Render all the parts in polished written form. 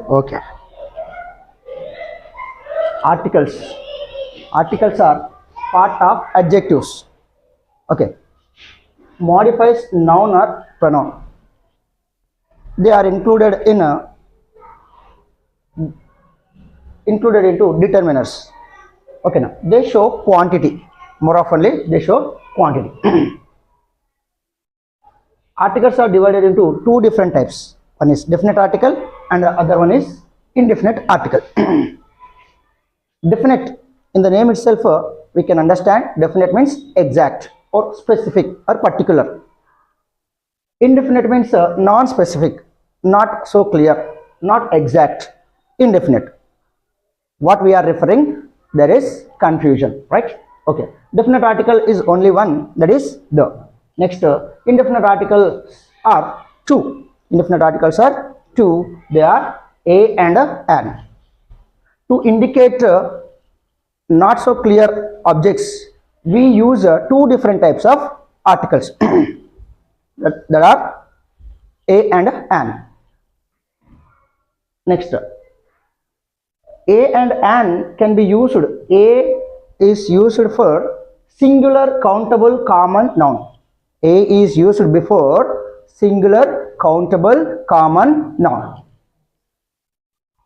Okay. Articles. Articles are part of adjectives. Okay. Modifies noun or pronoun. They are included into determiners. Okay, now they show quantity. More oftenly, they show quantity. Articles are divided into two different types. One is definite article and the other one is indefinite article. Definite, in the name itself, we can understand definite means exact or specific or particular. Indefinite means non-specific, not so clear, not exact, indefinite. What we are referring, there is confusion, right? Okay, definite article is only one, that is the. Next, indefinite articles are two. Indefinite articles are two. They are a and an. To indicate not so clear objects, we use two different types of articles. that are a and an. Next, a and an can be used. A is used for singular countable common noun. A is used before singular countable common noun.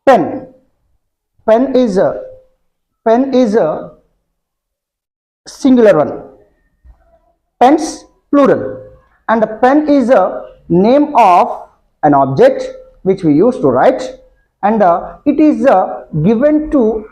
Pen. Pen is a singular one. Pens plural. And a pen is a name of an object which we use to write, and it is given to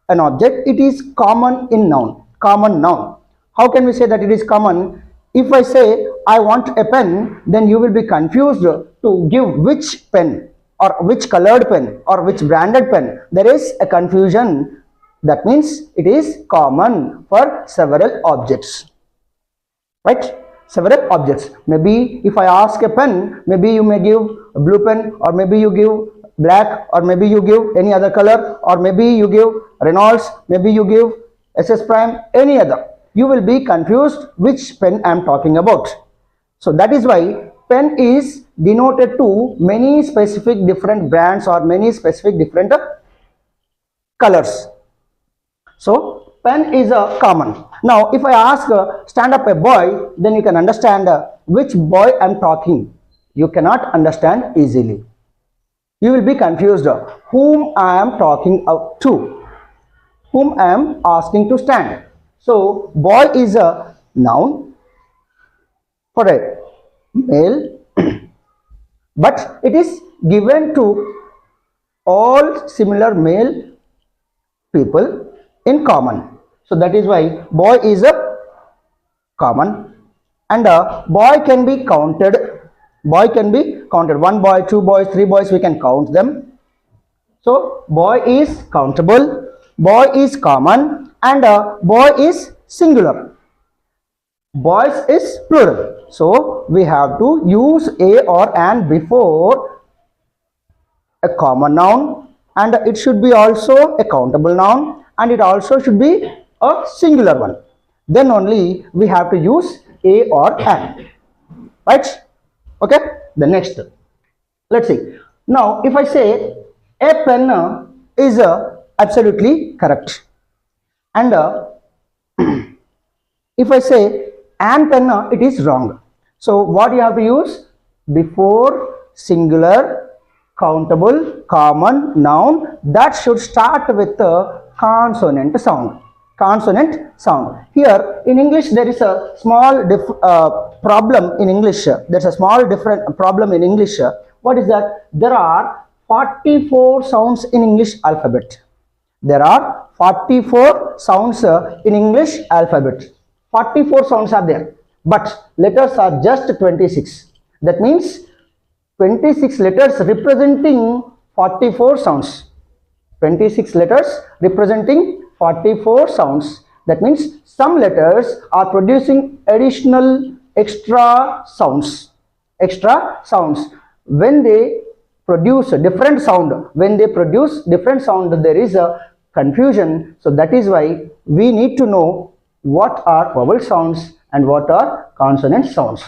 an object. It is common in noun. Common noun. How can we say that it is common? If I say I want a pen, then you will be confused to give which pen or which colored pen or which branded pen. There is a confusion. That means it is common for several objects, right? Several objects. Maybe if I ask a pen, maybe you may give a blue pen, or maybe you give black, or maybe you give any other color, or maybe you give Reynolds, maybe you give SS Prime, any other. You will be confused which pen I am talking about. So that is why pen is denoted to many specific different brands or many specific different colors. So pen is a common. Now if I ask stand up a boy, then you can understand which boy I am talking. You cannot understand easily. You will be confused whom I am talking to, whom I am asking to stand. So boy is a noun for a male, but it is given to all similar male people in common. So that is why boy is a common, and boy can be counted. Boy can be counted. One boy, two boys, three boys, we can count them. So boy is countable, boy is common, and boy is singular. Boys is plural. So we have to use a or an before a common noun, and it should be also a countable noun, and it also should be a singular one. Then only we have to use a or an, right? Okay. The next, let's see. Now if I say a pen is absolutely correct, and if I say an pen, it is wrong. So what you have to use? Before singular countable common noun, that should start with a consonant sound. Consonant sound. Here in English there is a small problem in English. There's a small different problem in English. What is that? There are 44 sounds in English alphabet. There are 44 sounds in English alphabet. 44 sounds are there, but letters are just 26. That means 26 letters representing 44 sounds. 26 letters representing 44 sounds. That means some letters are producing additional extra sounds. Extra sounds. When they produce a different sound, there is a confusion. So that is why we need to know what are vowel sounds and what are consonant sounds.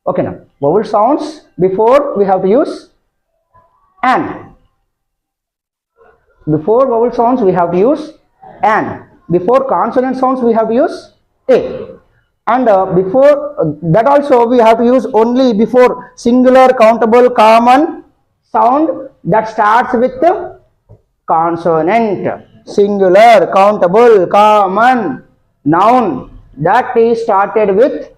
Okay, now vowel sounds, before we have to use an. Before vowel sounds we have to use an. Before consonant sounds we have to use a. And before that also we have to use only before singular, countable, common sound that starts with the consonant. Singular, countable, common noun that is started with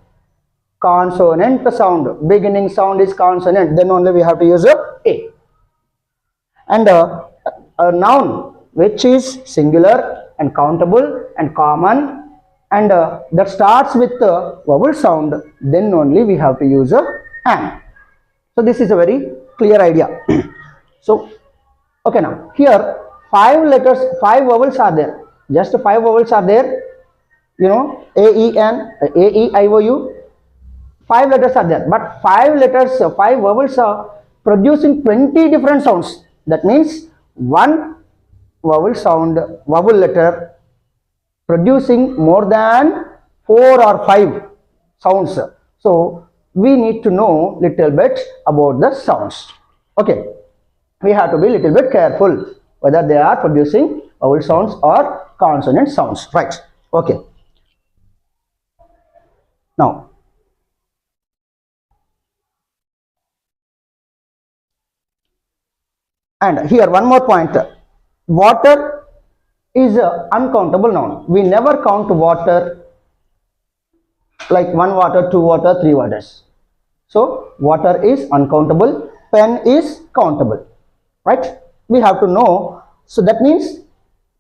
consonant sound. Beginning sound is consonant. Then only we have to use a. And a noun which is singular and countable and common and that starts with the vowel sound, then only we have to use an. So this is a very clear idea. So okay, now here 5 letters, 5 vowels are there. Just 5 vowels are there. You know, a, e, n, a, e, I, o, u. 5 letters are there, but 5 letters, 5 vowels are producing 20 different sounds. That means one vowel sound, vowel letter producing more than 4 or 5 sounds. So we need to know little bit about the sounds. Okay, we have to be little bit careful whether they are producing vowel sounds or consonant sounds, right? Okay, now and here one more point. Water is an uncountable noun. We never count water like 1 water, 2 water, 3 waters. So water is uncountable, pen is countable, right? We have to know. So that means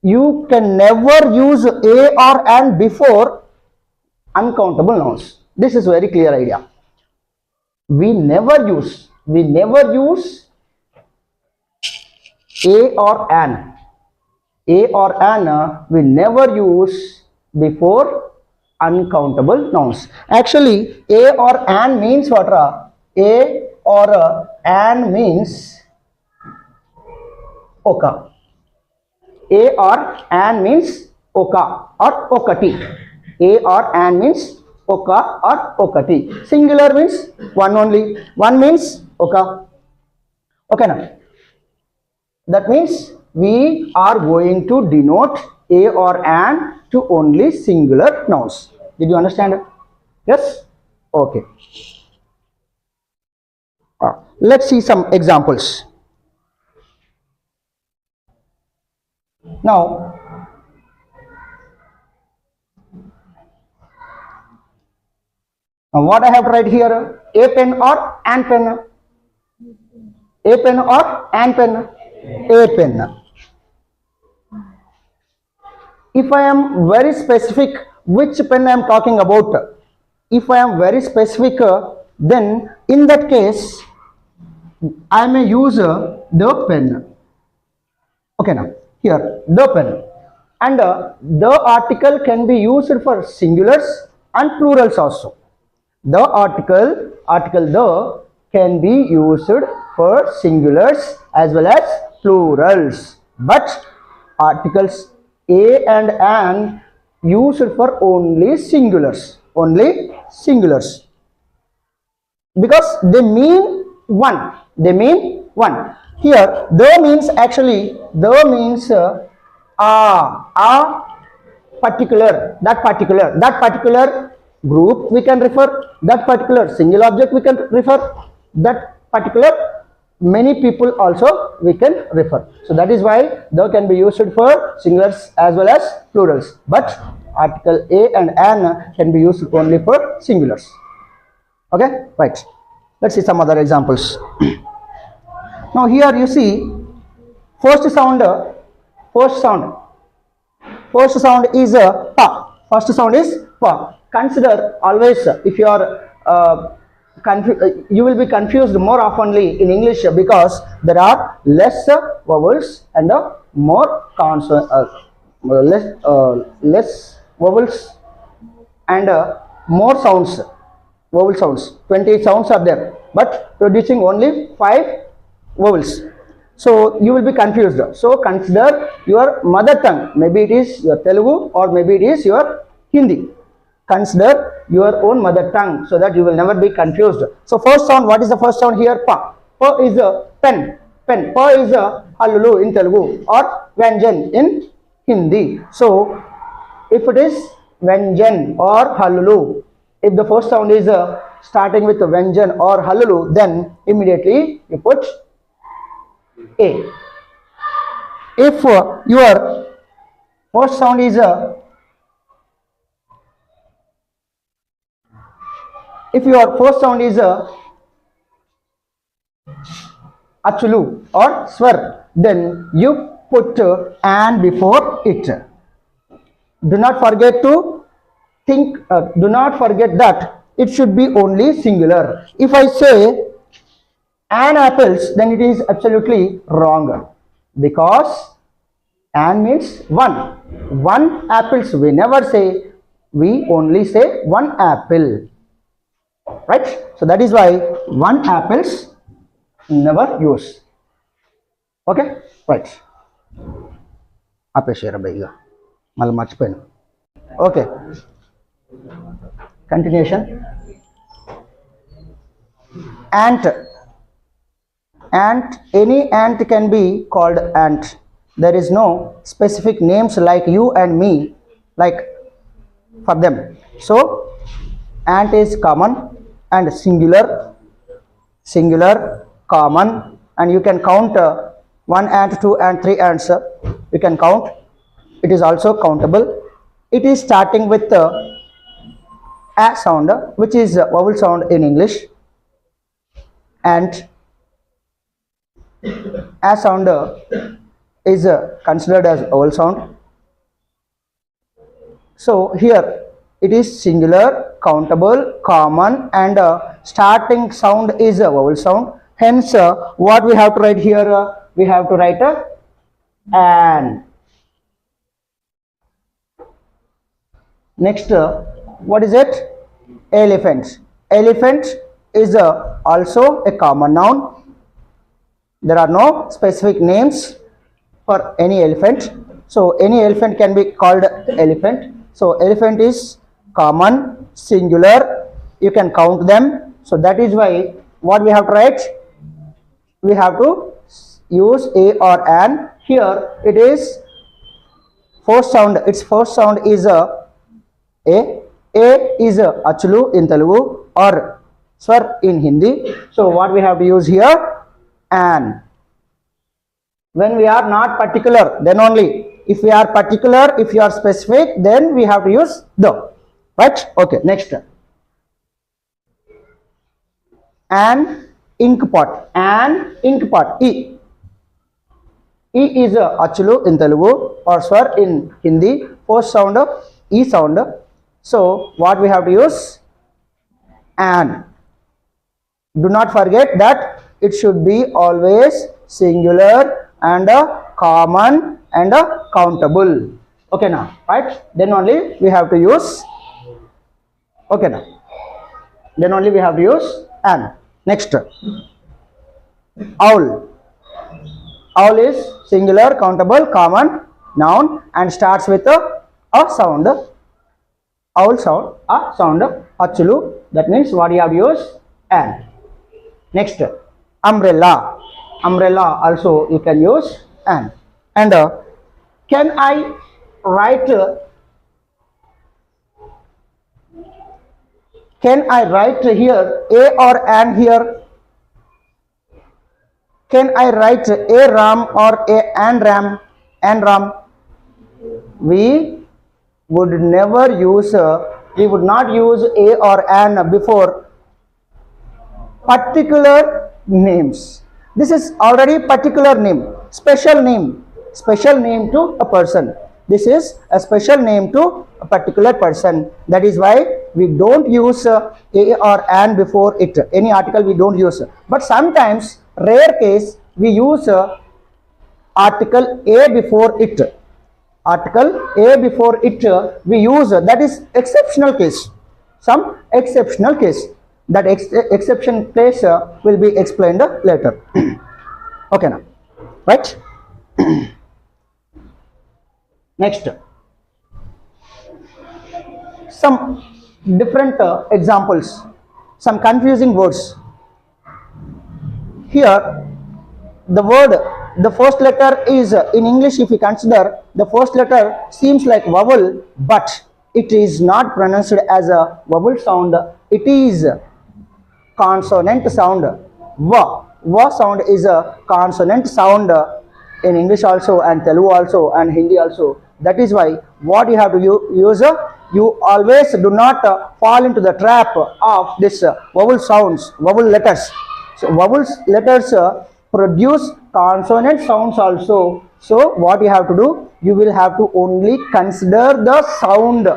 you can never use a or an before uncountable nouns. This is very clear idea. We never use a or an. A or an we never use before uncountable nouns. Actually, a or an means what? A or an means oka. A or an means oka or okati. A or an means oka or okati. Singular means one only. One means oka. Okay, now that means we are going to denote a or an to only singular nouns. Did you understand? Yes? Okay. Let's see some examples. Now, what I have to write here? A pen or an pen? A pen or an pen? A pen. If I am very specific which pen I am talking about, if I am very specific, then in that case I may use the pen. Okay, now here the pen, and the article can be used for singulars and plurals also. The article the can be used for singulars as well as plurals, but articles a and an used for only singulars, because they mean one. Here the means actually a particular group we can refer, that particular single object we can refer, that particular many people also we can refer. So that is why the can be used for singulars as well as plurals, but article a and an can be used only for singulars. Okay, right. Let's see some other examples. Now here you see first sound is pa. First sound is pa. Consider always, if you are you will be confused more oftenly in English because there are less vowels and more less vowels and more sounds, vowel sounds. 28 sounds are there, but producing only 5 vowels. So you will be confused. So consider your mother tongue. Maybe it is your Telugu or maybe it is your Hindi. Consider your own mother tongue so that you will never be confused. So first sound, what is the first sound here? Pa. Pa is a pen. Pa is a hallulu in Telugu, or Vyanjan in Hindi. So if it is Vyanjan or Halulu, if the first sound is starting with Vyanjan or Halulu, then immediately you put A. If your first sound is Achulu or Swar, then you put an before it. Do not forget to do not forget that it should be only singular. If I say an apples, then it is absolutely wrong, because an means one. One apples we never say, we only say one apple. Right? So that is why one apples never use. Okay? Right. ఆపేసారు అబ్బాయిగా మళ్ళీ మర్చిపోయాను. Okay, continuation. Ant. Ant, any ant can be called ant. There is no specific names like you and me, like for them. So ant is common and singular, common, and you can count 1 ant, 2 ant, 3 ants. You can count. It is also countable. It is starting with a sound, which is a vowel sound in English. And a sound is considered as vowel sound. So here it is singular, countable, common, and starting sound is a vowel sound. Hence what we have to write here, we have to write an. Next, what is it? Elephant. Elephant is also a common noun. There are no specific names for any elephant, so any elephant can be called elephant. So elephant is common, singular, you can count them. So that is why what we have to write, we have to use a or an. Here it is first sound, its first sound is a is achulu in Telugu or swar in Hindi. So what we have to use here, an. When we are not particular, then only. If we are particular, if you are specific, then we have to use the. Right? Okay, next. An ink pot. An ink pot. E is achulu in Telugu or swar in Hindi. First sound E sound. So what we have to use, an. Do not forget that it should be always singular and common and countable. Okay now, right? Then only we have to use. Okay now, then only we have to use an. Next, owl. Owl is singular, countable, common noun and starts with a sound. Owl sound, a sound, achulu. That means what you have to use, an. Next, umbrella. Umbrella also you can use an. And can I write here a or an here? Can I write a ram or a an ram? An ram. We would never use we would not use a or an before particular names. This is already particular name, special name to a person. This is a special name to a particular person. That is why we don't use a or an before it. Any article we don't use. But sometimes, rare case, we use article a before it. Article a before it we use. That is exceptional case. Some exceptional case. That exception case will be explained later. Okay now, right? Next, some different examples, some confusing words. Here the word the first letter is in English, if you consider, the first letter seems like vowel, but it is not pronounced as a vowel sound. It is consonant sound. Va sound is a consonant sound in English also, and Telugu also, and Hindi also. That is why what you have to use, you always do not fall into the trap of this vowel sounds, vowel letters. So vowel letters produce consonant sounds also. So what you have to do, you will have to only consider the sound,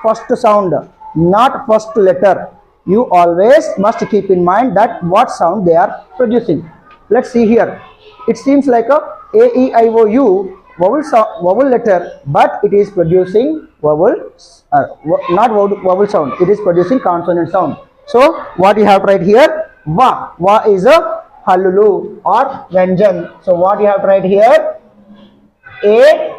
first sound, not first letter. You always must keep in mind that what sound they are producing. Let's see here. It seems like a e I o u vowel letter, but it is producing vowel, not vowel sound. It is producing consonant sound. So what you have to write here, va is a halulu or Vyanjan. So what you have to write here, a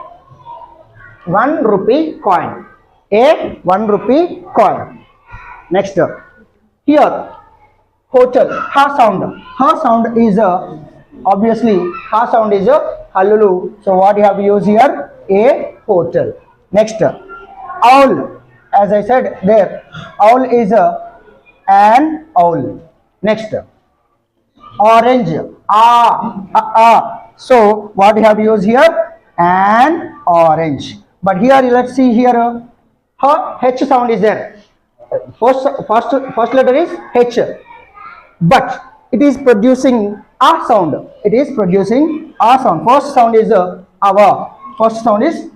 1 rupee coin, a 1 rupee coin. Next, here hotel, ha sound is obviously ha sound is a halulu. So what you have to use here, a hotel. Next, owl, as I said there, owl is an owl. Next, orange, so what you have to use here, an orange. But here let's see here, h sound is there. First letter is h, but it is producing a sound. It is producing a sound. First sound is our. First sound is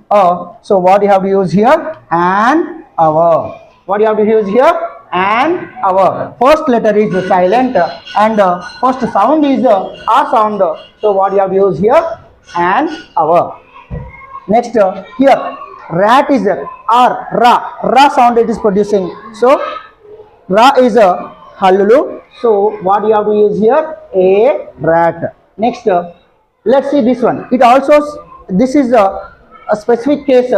so what you have to use here, an our. What you have to use here, an our. First letter is silent, and first sound is a sound. So what you have to use here, an our. Next, here rat is there, ra sound it is producing. So ra is a halulu. So what you have to use here, a rat. Next, let's see this one. It also, this is a specific case,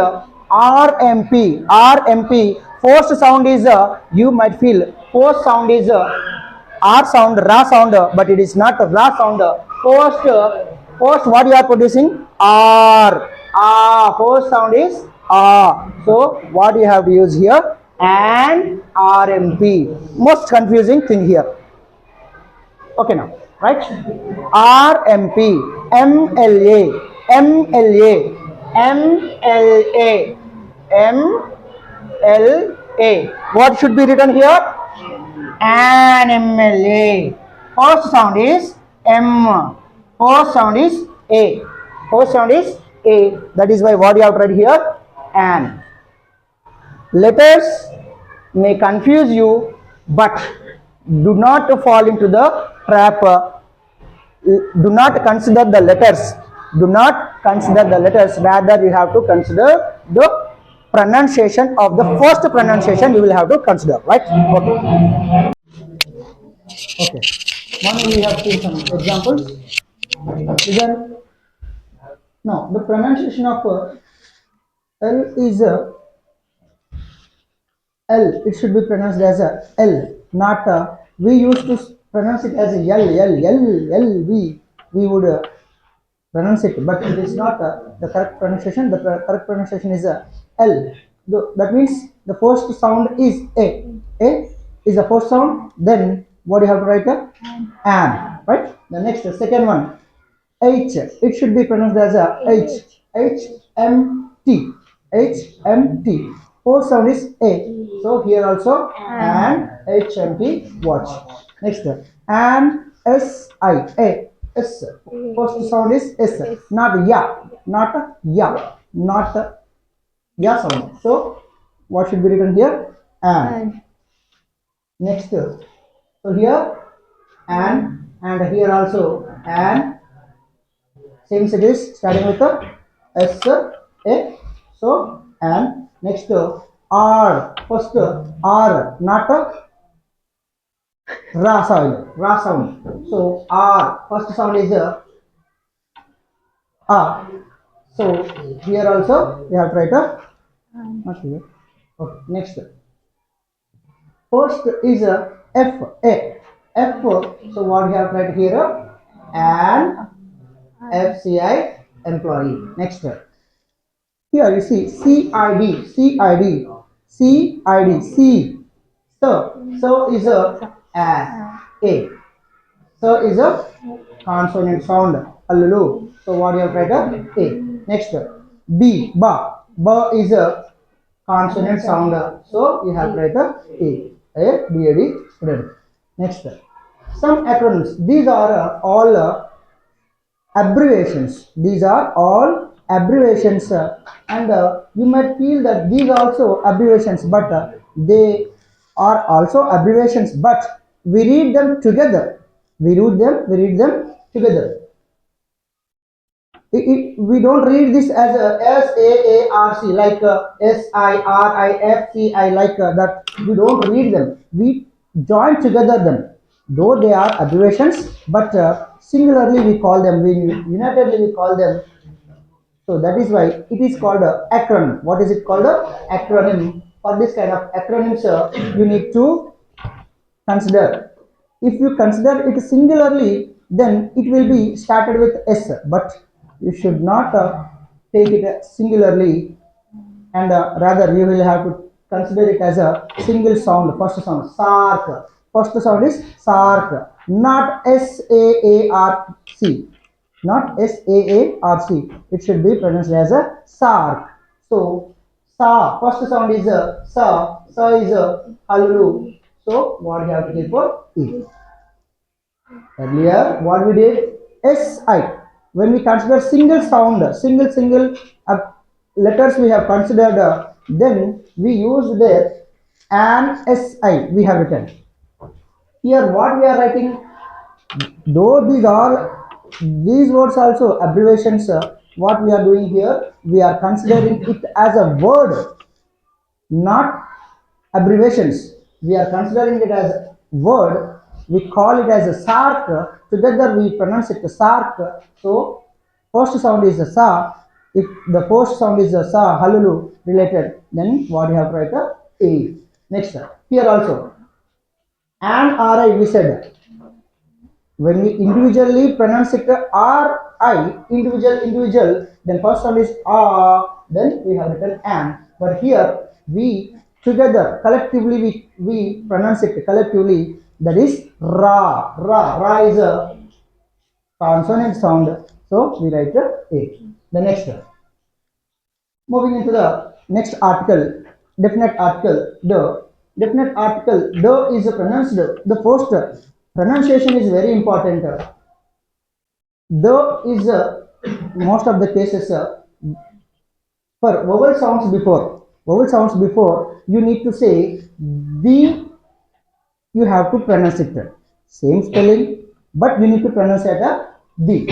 rmp. First sound is you might feel first sound is r sound, ra sound, but it is not a ra sound. First what you are producing, r. First sound is r. So what you have to use here, and rmp. Most confusing thing here. Okay, now right, rmp, mla, what should be written here, an mla. First sound is m, first sound is a, first sound is a. That is why what you have to write here, an. Letters may confuse you, but do not fall into the trap. Do not consider the letters. Do not consider the letters. Rather, you have to consider the pronunciation of the first pronunciation. You will have to consider, right? Okay. Okay. Now we have seen some examples. Then, now the pronunciation of L is L. It should be pronounced as a L, not we used to pronounce it as a L. We would pronounce it, but it is not the correct pronunciation. The correct pronunciation is a L. That means the first sound is A. A is the first sound. Then what you have to write, an, right? The next, the second one, H. It should be pronounced as a H. HMT. First sound is A. So here also an HMT. Watch. Next, an SI. S. First sound is S. Not ya. Not ya. Not ya sound. So what should be written here? An. Next, so here an, and here also an. Since it is starting with the S, A, so and. Next, R. First R, not ra sound. So R, first sound is a. So here also we have to write a. Not here. Okay. Next, first is a F. A. F. So what we have to write here? An FCI, employee. Next. Here you see CID, CID, CID, C. So is A. So is a consonant sound. Allulu. So what you have write up? A. Next. B. Ba. Ba is a consonant sound. So you have write up A. A. B. Student. Next. Some acronyms. These are all abbreviations. These are all abbreviations, and you might feel that these are also abbreviations, but they are also abbreviations, but we read them together. We read them together. We don't read this as a SAARC, like SIRIFCI, like that. We don't read them. We join together them. Though they are abbreviations, but singularly we call them. We unitedly we call them. So that is why it is called a acronym. What is it called? A acronym. For this kind of acronyms, you need to consider. If you consider it singularly, then it will be started with S, but you should not take it singularly, and rather you will have to consider it as a single sound. First sound, sark. First sound is sark, not SAARC, not SAARC. It should be pronounced as a sark. So sa, first sound is a sa, sa is a halulu. So what you have to give for E. Earlier, what we did, SI. When we consider single sound, single uh, letters we have considered, then we used there an SI we have written. Here, what we are writing, though these words also abbreviations, what we are doing here, we are considering it as a word, not abbreviations. We are considering it as a word. We call it as a sark. Together we pronounce it sark. So first sound is a sa. If the first sound is a sa, halulu related, then what you have to write a. Next, here also an ri we said. When we individually pronounce it ri, individual, then first sound is then we have written an. But here we together collectively we pronounce it collectively, that is ra is a consonant sound, so we write a. The next, moving into the next article, definite article, the definite article, the is pronounced, the first pronunciation is very important. The is most of the cases for vowel sounds before you need to say the, you have to pronounce it same spelling, but you need to pronounce it the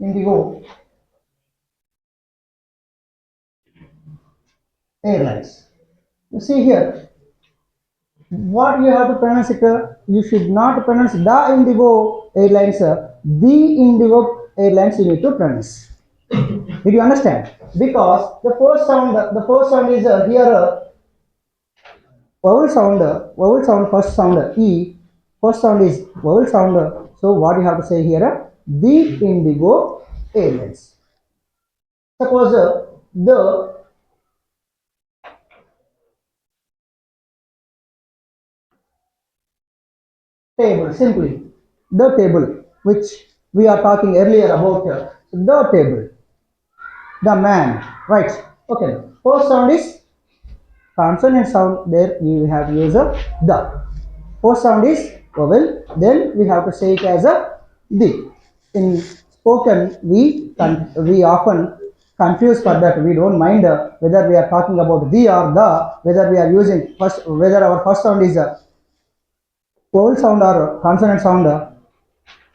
Indigo Airlines. You see here, what you have to pronounce it, you should not pronounce the Indigo Airlines, the Indigo Airlines you need to pronounce. Did you understand? Because the first sound is here vowel sound, first sound e, first sound is vowel sound. So what you have to say here, the Indigo Airlines. Suppose the table, simply the table, which we are talking earlier about, the table, the man, right? Okay, first sound is consonant sound, there we have used the. First sound is vowel, then we have to say it as a the. In spoken we often confuse for that. We don't mind whether we are talking about the or the, whether we are using first, whether our first sound is a vowel sound or consonant sound.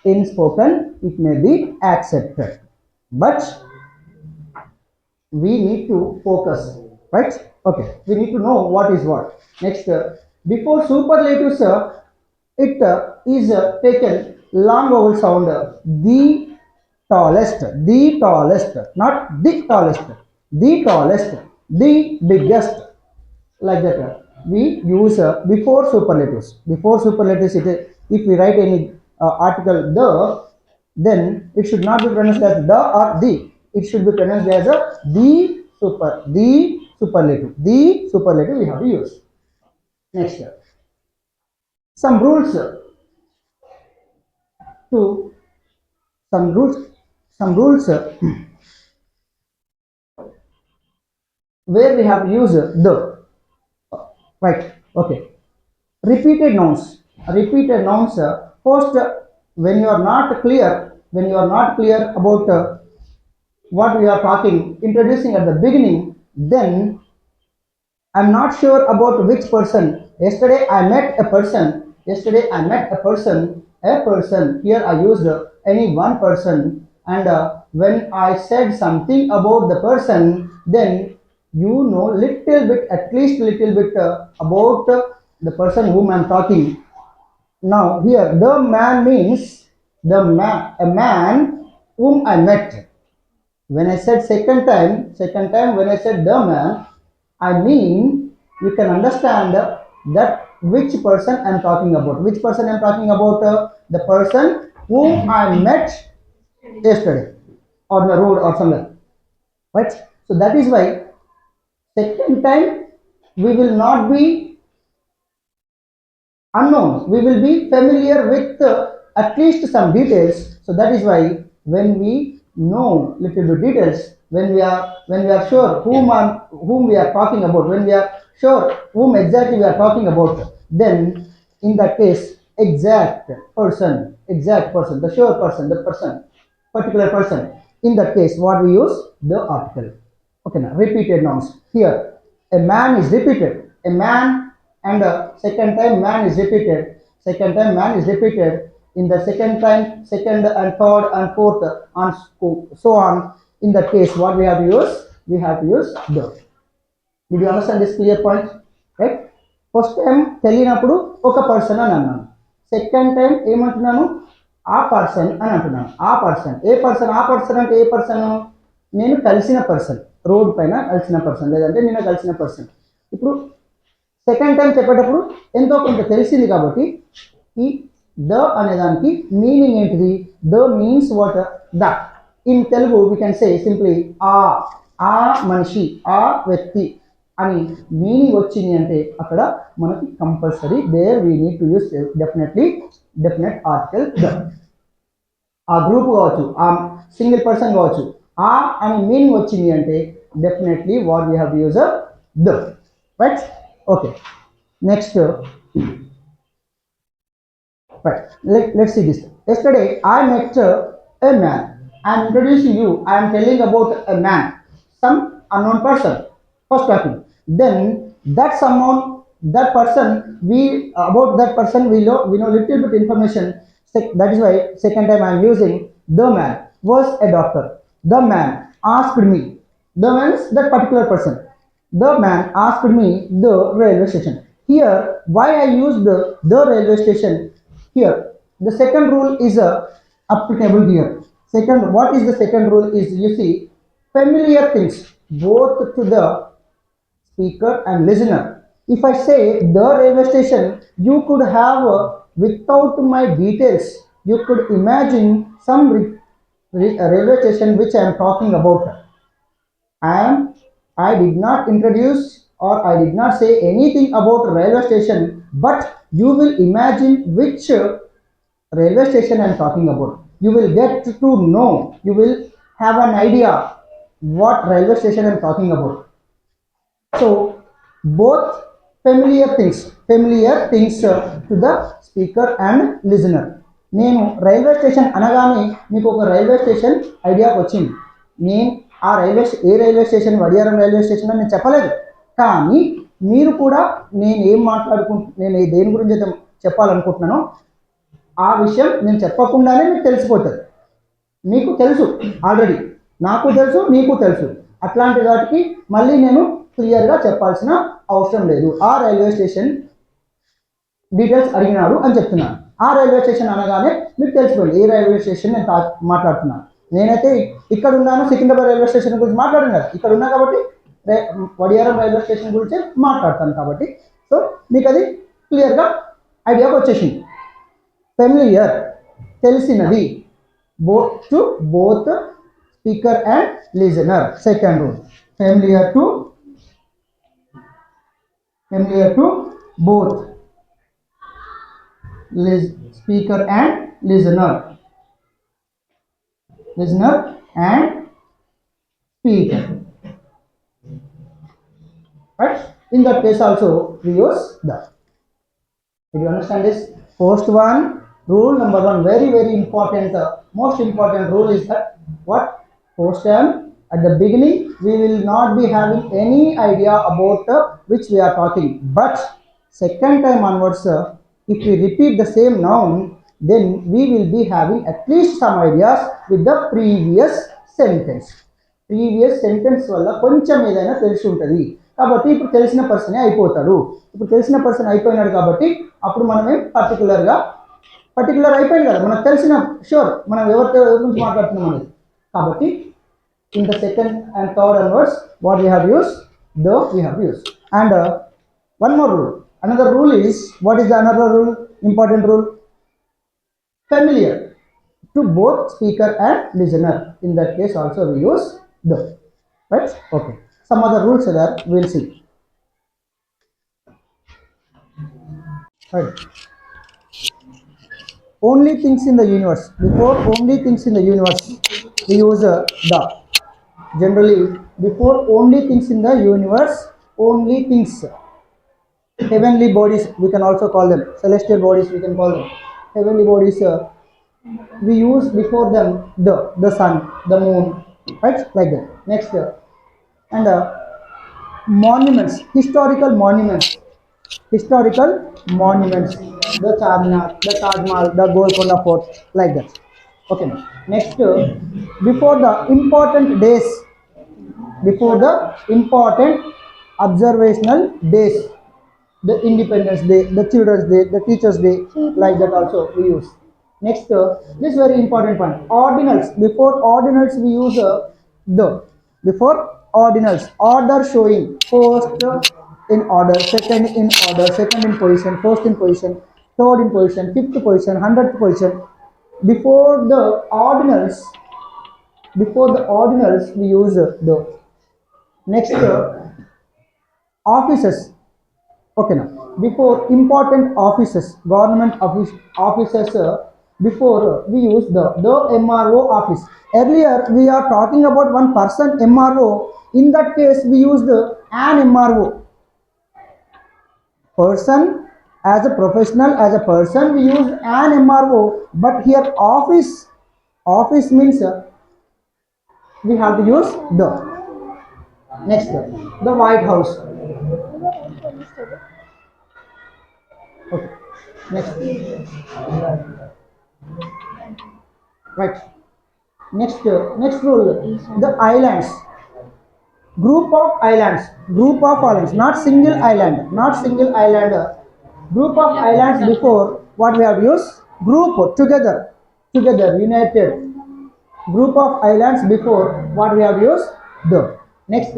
In spoken it may be accepted, but we need to focus, right? Okay, we need to know what is what. Next, before superlatives, it is taken long vowel sound, the tallest, not the tallest, the tallest, the biggest, like that. We use before superlatives. Before superlatives, if we write any article the, then it should not be pronounced as the or the. It should be pronounced as the superlative. The superlative we have to use. Next, some rules to some rules where we have used the, right. Okay, repeated nouns. First, when you are not clear, about what we are talking, introducing at the beginning, then I'm not sure about which person. Yesterday I met a person. A person. Here I used any one person, and when I said something about the person, then you know little bit, at least little bit about the person whom I'm talking. Now here the man means a man whom I met. When I said second time when I said the man, I mean you can understand that which person I'm talking about. The person whom I met yesterday on the road or somewhere. Right? So that is why second time we will not be unknown. We will be familiar with at least some details. So that is why when we know little bit details, when we are sure whom we are talking about, when we are sure whom exactly we are talking about, then in that case exact person, the sure person, the person, particular person. In that case, what we use? The article. Okay, now repeated nouns. Here, a man is repeated. A man, and second time man is repeated. In the second time, second and third and fourth, and so on. In that case, what we have to use? We have to use the. Did you understand this clear point? Right? First time తెలియనప్పుడు ఒక person అని అన్నాను. Second time ఏమంటున్నాను? ఆ person అని అంటున్నాను. ఆ person అంటే ఏ పర్సన్? నేను కలిసిన పర్సన్, రోడ్ పైన కలిసిన పర్సన్, లేదంటే నిన్న కలిసిన పర్సన్. ఇప్పుడు సెకండ్ టైం చెప్పేటప్పుడు ఎంతో కొంత తెలిసింది కాబట్టి ఈ ద అనేదానికి మీనింగ్ ఏంటిది? The means what? That. In Telugu we can say simply ఆ మనిషి, ఆ వ్యక్తి అని మీనింగ్ వచ్చింది అంటే అక్కడ మనకి compulsory there we need to use definite article the. ఆ గ్రూప్ కావచ్చు, ఆ సింగిల్ పర్సన్ కావచ్చు, ఆ అని మీనింగ్ వచ్చింది అంటే definitely what we have to use the. Right? Okay, next. Right. Let's see this. Yesterday I met a man. I am introducing you. I am telling about a man, some unknown person. First talking. Then that person, about that person we know little bit information. That is why second time I am using the man was a doctor. The man asked me. The man is that particular person. The man asked me the railway station. Here, why I used the railway station? Here, the second rule is applicable here. What is the second rule is, you see, familiar things both to the speaker and listener. If I say the railway station, you could have without my details, you could imagine some railway station which I am talking about. I did not introduce or I did not say anything about railway station, but you will imagine which railway station I am talking about. You will get to know, you will have an idea what railway station I am talking about. So both familiar things to the speaker and listener. నేను railway station అనగానే మీకు ఒక railway station ఐడియాకి వచ్చింది. నేను ఏ railway station, Vadiyaram railway station అని నేను చెప్పలేదు. కానీ మీరు కూడా నేను దేని గురించి అయితే చెప్పాలనుకుంటున్నానో ఆ విషయం నేను చెప్పకుండానే మీకు తెలిసిపోతుంది. మీకు తెలుసు ఆల్రెడీ, నాకు తెలుసు, మీకు తెలుసు. అట్లాంటి వాటికి మళ్ళీ నేను క్లియర్గా చెప్పాల్సిన అవసరం లేదు. ఆ రైల్వే స్టేషన్ డీటెయిల్స్ అడిగినాడు అని చెప్తున్నాను. ఆ రైల్వే స్టేషన్ అనగానే మీకు తెలిసిపోయింది ఏ రైల్వే స్టేషన్ నేను మాట్లాడుతున్నాను. నేనైతే ఇక్కడ ఉన్నాను, సికింద్రాబాద్ రైల్వే స్టేషన్ గురించి మాట్లాడినాను, ఇక్కడ ఉన్నా కాబట్టి వడియారం రైల్వే స్టేషన్ గురించి మాట్లాడతాను కాబట్టి సో మీకు అది క్లియర్గా ఐడియాకి వచ్చేసింది. ఫెమిలియర్ తెలిసినది, both speaker and listener. Second rule, familiar to both speaker and listener and speaker, right? In that case also we use the. Did you understand this? First one, rule number one, very important, most important rule is that what? First time at the beginning we will not be having any idea about which we are talking, but second time onwards if we repeat the same noun then we will be having at least some ideas with the previous sentence. వల్ల కొంచెం ఏదైనా తెలిసి ఉంటుంది కాబట్టి ఇప్పుడు తెలిసిన పర్సనే అయిపోతాడు. ఇప్పుడు తెలిసిన పర్సన్ అయిపోయినాడు కాబట్టి అప్పుడు మనమేం పర్టికులర్ అయిపోయింది కదా, మనకు తెలిసిన షూర్ మనం ఎవరి గురించి మాట్లాడుతున్నాం అనేది. కాబట్టి in the second and third onwards what we have used, though we have used. And one more rule, another rule is, what is the another rule, important rule? Familiar to both speaker and listener. In that case also we use the, right? Okay, some other rules there we'll see, right? Only things in the universe, before only things in the universe we use the. Generally before only things in the universe, only things, heavenly bodies we can also call them, celestial bodies we can call them, heavenly bodies we use before them the sun, the moon, right? Like that. Next and monuments, historical monuments, the Charminar, the Taj Mahal, the Golconda Fort, like that. Okay, next before the important days, before the important observational days, the Independence Day, the Children's Day, the Teachers Day, like that also we use. Next this very important point, ordinals. Before ordinals we use the. Before ordinals, order showing, first in order, second in order, second in position, first in position, third in position, fifth position, 100th position. Before the ordinals we use the. Next offices. Okay, now before important offices, government offices, before we use the MRO office. Earlier we are talking about one person MRO, in that case we used an MRO, person as a professional, as a person we use an MRO, but here office means we have to use the. Next the White House. Okay, next, right? Next rule, the islands, group of islands, not single island, group of islands. Before what we have used, group, together, united, group of islands. Before what we have used, the. Next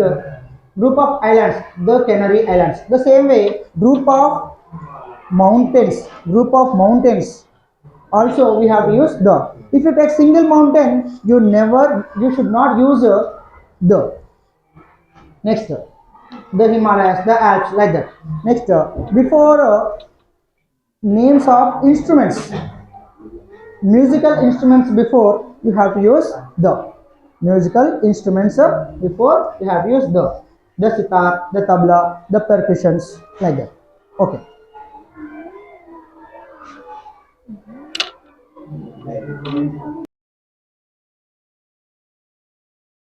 group of islands, the Canary Islands. The same way, group of mountains, also we have to use the. If you take single mountain, you should not use the. Next the Himalayas, the Alps, like that. Next before names of instruments, musical instruments, before you have to use the. Musical instruments before you have to use the sitar, the tabla, the percussions, like that. Okay.